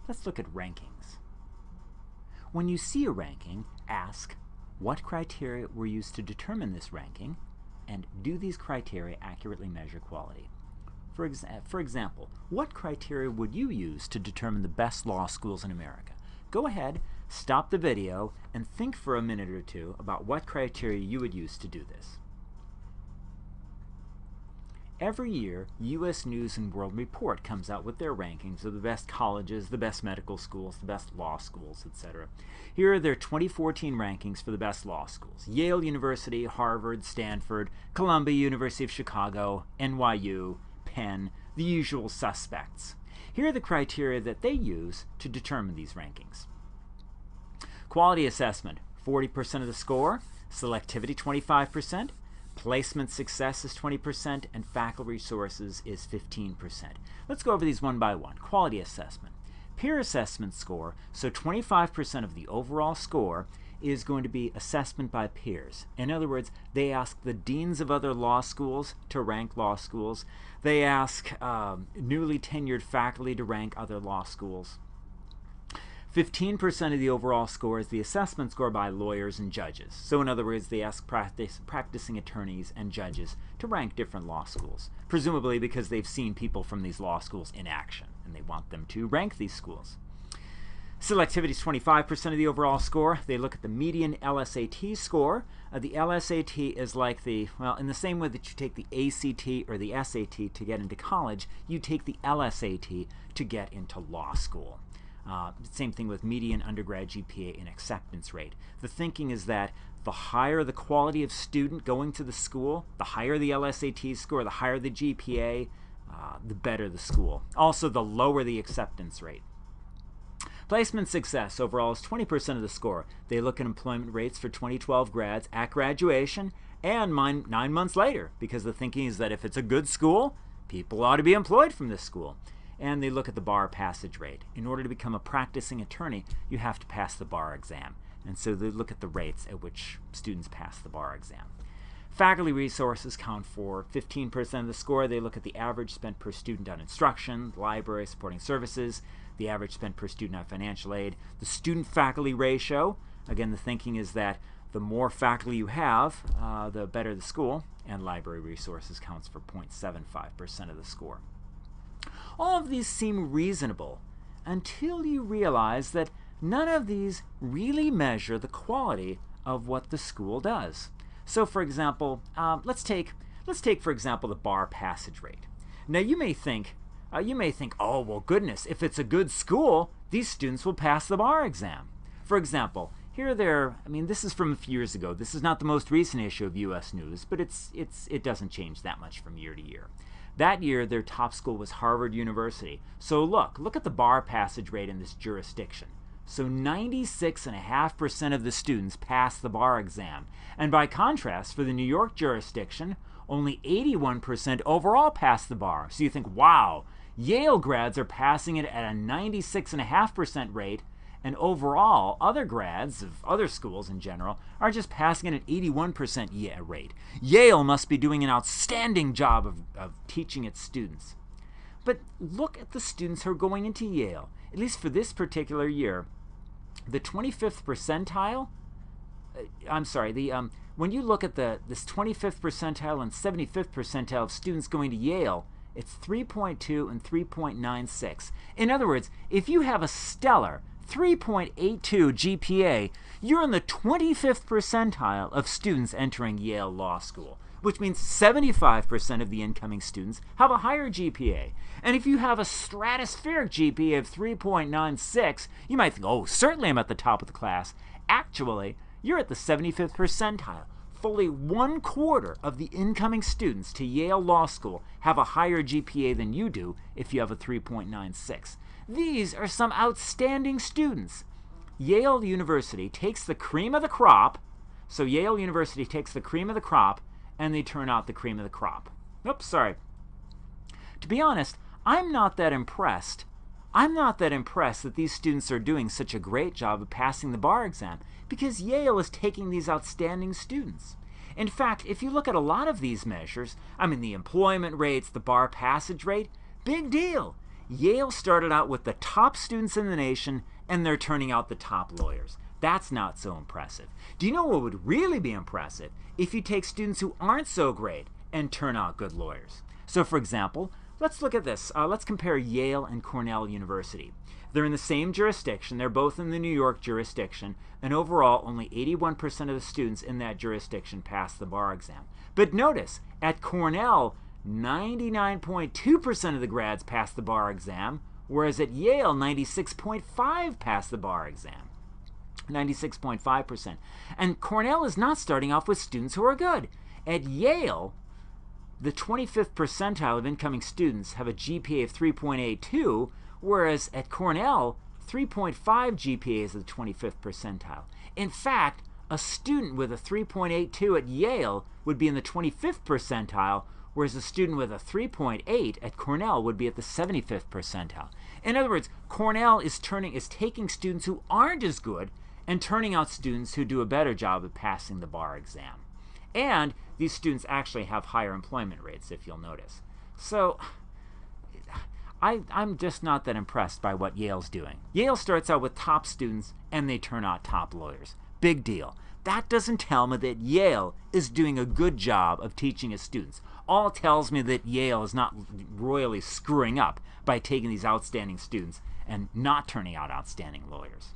Let's look at rankings. When you see a ranking, ask what criteria were used to determine this ranking, and do these criteria accurately measure quality? For example, what criteria would you use to determine the best law schools in America? Go ahead, stop the video, and think for a minute or two about what criteria you would use to do this. Every year, U.S. News & World Report comes out with their rankings of the best colleges, the best medical schools, the best law schools, etc. Here are their 2014 rankings for the best law schools: Yale University, Harvard, Stanford, Columbia, University of Chicago, NYU, Penn, the usual suspects. Here are the criteria that they use to determine these rankings. Quality assessment, 40% of the score; selectivity, 25%. Placement success is 20%, and faculty resources is 15%. Let's go over these one by one. Quality assessment. Peer assessment score, so 25% of the overall score is going to be assessment by peers. In other words, they ask the deans of other law schools to rank law schools. They ask newly tenured faculty to rank other law schools. 15% of the overall score is the assessment score by lawyers and judges. So in other words, they ask practicing attorneys and judges to rank different law schools, presumably because they've seen people from these law schools in action, and they want them to rank these schools. Selectivity is 25% of the overall score. They look at the median LSAT score. The LSAT is like in the same way that you take the ACT or the SAT to get into college, you take the LSAT to get into law school. Same thing with median undergrad GPA and acceptance rate. The thinking is that the higher the quality of student going to the school, the higher the LSAT score, the higher the GPA, the better the school. Also, the lower the acceptance rate. Placement success overall is 20% of the score. They look at employment rates for 2012 grads at graduation and 9 months later, because the thinking is that if it's a good school, people ought to be employed from this school. And they look at the bar passage rate. In order to become a practicing attorney, you have to pass the bar exam. And so they look at the rates at which students pass the bar exam. Faculty resources count for 15% of the score. They look at the average spent per student on instruction, library, supporting services, the average spent per student on financial aid, the student-faculty ratio. Again, the thinking is that the more faculty you have, the better the school, and library resources counts for 0.75% of the score. All of these seem reasonable until you realize that none of these really measure the quality of what the school does. So for example, let's take for example the bar passage rate. Now you may think, oh well goodness, if it's a good school, these students will pass the bar exam. For example, this is from a few years ago. This is not the most recent issue of U.S. News, but it doesn't change that much from year to year. That year, their top school was Harvard University. So look at the bar passage rate in this jurisdiction. So 96.5% of the students passed the bar exam. And by contrast, for the New York jurisdiction, only 81% overall passed the bar. So you think, wow, Yale grads are passing it at a 96.5% rate, and overall, other grads of other schools in general are just passing it at 81% rate. Yale must be doing an outstanding job of teaching its students. But look at the students who are going into Yale. At least for this particular year, the 25th percentile, when you look at this 25th percentile and 75th percentile of students going to Yale, it's 3.2 and 3.96. In other words, if you have a stellar 3.82 GPA, you're in the 25th percentile of students entering Yale Law School, which means 75% of the incoming students have a higher GPA. And if you have a stratospheric GPA of 3.96, you might think, oh, certainly I'm at the top of the class. Actually, you're at the 75th percentile. Fully 1/4 of the incoming students to Yale Law School have a higher GPA than you do if you have a 3.96. These are some outstanding students. Yale University takes the cream of the crop, so Yale University takes the cream of the crop, and they turn out the cream of the crop. Oops, sorry. To be honest, I'm not that impressed. I'm not that impressed that these students are doing such a great job of passing the bar exam, because Yale is taking these outstanding students. In fact, if you look at a lot of these measures, the employment rates, the bar passage rate, big deal. Yale started out with the top students in the nation, and they're turning out the top lawyers. That's not so impressive. Do you know what would really be impressive? If you take students who aren't so great and turn out good lawyers. So for example, let's look at this. Let's compare Yale and Cornell University. They're in the same jurisdiction. They're both in the New York jurisdiction, and overall only 81% of the students in that jurisdiction pass the bar exam. But notice, at Cornell, 99.2% of the grads pass the bar exam, whereas at Yale, 96.5% pass the bar exam. 96.5%. And Cornell is not starting off with students who are good. At Yale, the 25th percentile of incoming students have a GPA of 3.82, whereas at Cornell, 3.5 GPA is the 25th percentile. In fact, a student with a 3.82 at Yale would be in the 25th percentile, whereas a student with a 3.8 at Cornell would be at the 75th percentile. In other words, Cornell is taking students who aren't as good and turning out students who do a better job of passing the bar exam. And these students actually have higher employment rates, if you'll notice. So I'm just not that impressed by what Yale's doing. Yale starts out with top students, and they turn out top lawyers. Big deal. That doesn't tell me that Yale is doing a good job of teaching its students. All tells me that Yale is not royally screwing up by taking these outstanding students and not turning out outstanding lawyers.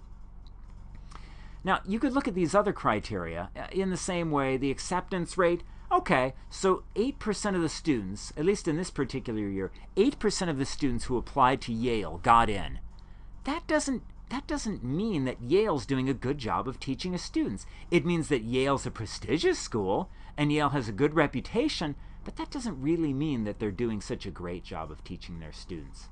Now, you could look at these other criteria in the same way. The acceptance rate, okay, so 8% of the students, at least in this particular year, 8% of the students who applied to Yale got in. That doesn't mean that Yale's doing a good job of teaching its students. It means that Yale's a prestigious school and Yale has a good reputation, but that doesn't really mean that they're doing such a great job of teaching their students.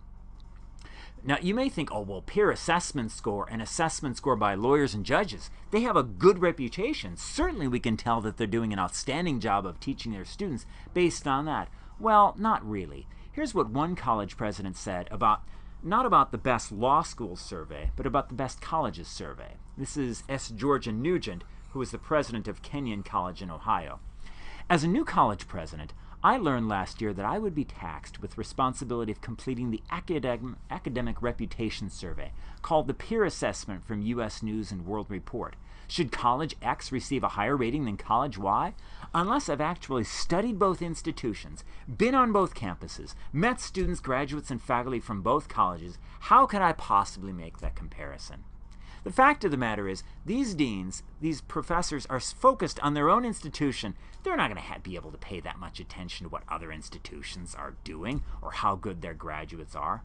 Now, you may think, oh, well, peer assessment score and assessment score by lawyers and judges, they have a good reputation. Certainly we can tell that they're doing an outstanding job of teaching their students based on that. Well, not really. Here's what one college president said about, not about the best law school survey, but about the best colleges survey. This is S. Georgia Nugent, who is the president of Kenyon College in Ohio. As a new college president, I learned last year that I would be taxed with responsibility of completing the academic reputation survey called the peer assessment from U.S. News and World Report. Should college X receive a higher rating than college Y? Unless I've actually studied both institutions, been on both campuses, met students, graduates, and faculty from both colleges, how could I possibly make that comparison? The fact of the matter is, these deans, these professors are focused on their own institution. They're not going to be able to pay that much attention to what other institutions are doing or how good their graduates are.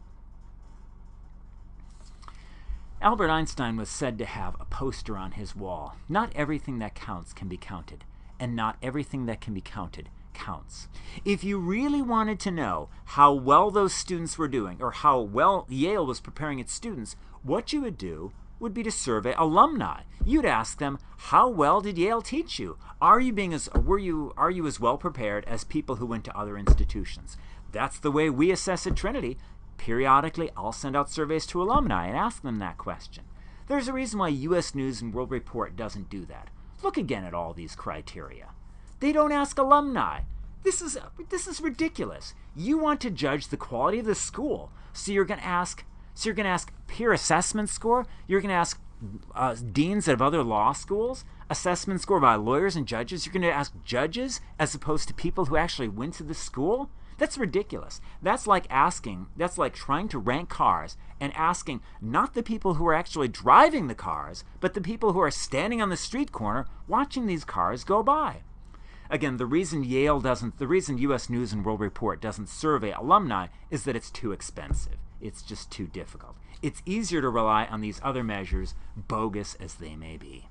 Albert Einstein was said to have a poster on his wall. Not everything that counts can be counted, and not everything that can be counted counts. If you really wanted to know how well those students were doing or how well Yale was preparing its students, what you would do would be to survey alumni. You'd ask them, how well did Yale teach you? Are you as well prepared as people who went to other institutions? That's the way we assess at Trinity. Periodically, I'll send out surveys to alumni and ask them that question. There's a reason why U.S. News and World Report doesn't do that. Look again at all these criteria. They don't ask alumni. This is ridiculous. You want to judge the quality of the school, so you're going to ask peer assessment score. You're going to ask deans of other law schools, assessment score by lawyers and judges. You're going to ask judges as opposed to people who actually went to the school. That's ridiculous. That's like trying to rank cars and asking not the people who are actually driving the cars, but the people who are standing on the street corner watching these cars go by. Again, the reason U.S. News and World Report doesn't survey alumni is that it's too expensive. It's just too difficult. It's easier to rely on these other measures, bogus as they may be.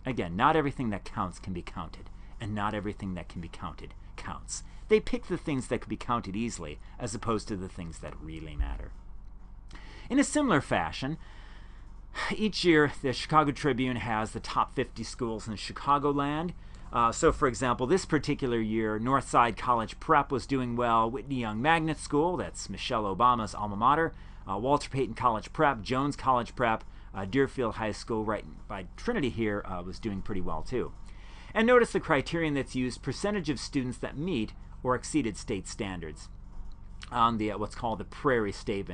Again, not everything that counts can be counted, and not everything that can be counted counts. They pick the things that can be counted easily as opposed to the things that really matter. In a similar fashion, each year the Chicago Tribune has the top 50 schools in Chicagoland. So, for example, this particular year, Northside College Prep was doing well, Whitney Young Magnet School, that's Michelle Obama's alma mater, Walter Payton College Prep, Jones College Prep, Deerfield High School right by Trinity here was doing pretty well too. And notice the criterion that's used, percentage of students that meet or exceeded state standards. on the what's called the Prairie State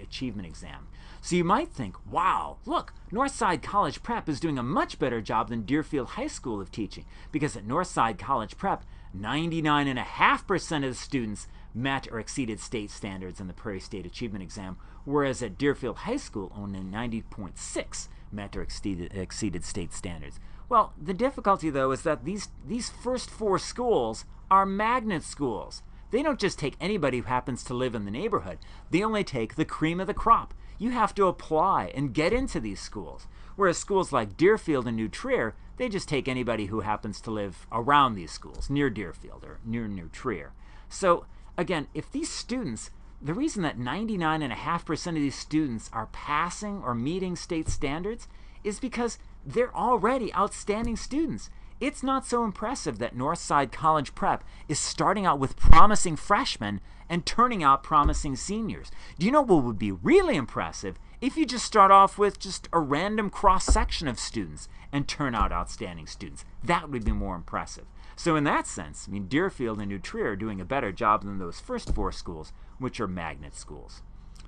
Achievement Exam. So you might think, wow, look, Northside College Prep is doing a much better job than Deerfield High School of teaching, because at Northside College Prep, 99.5% of the students met or exceeded state standards in the Prairie State Achievement Exam, whereas at Deerfield High School, only 90.6 met or exceeded state standards. Well, the difficulty, though, is that these first 4 schools are magnet schools. They don't just take anybody who happens to live in the neighborhood. They only take the cream of the crop. You have to apply and get into these schools. Whereas schools like Deerfield and New Trier, they just take anybody who happens to live around these schools, near Deerfield or near New Trier. So, again, if these students, the reason that 99.5% of these students are passing or meeting state standards is because they're already outstanding students. It's not so impressive that Northside College Prep is starting out with promising freshmen and turning out promising seniors. Do you know what would be really impressive? If you just start off with just a random cross-section of students and turn out outstanding students. That would be more impressive. So in that sense, I mean, Deerfield and New Trier are doing a better job than those first 4 schools, which are magnet schools.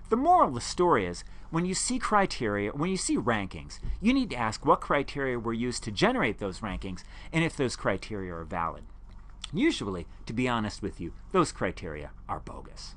The moral of the story is, when you see criteria, when you see rankings, you need to ask what criteria were used to generate those rankings and if those criteria are valid. Usually, to be honest with you, those criteria are bogus.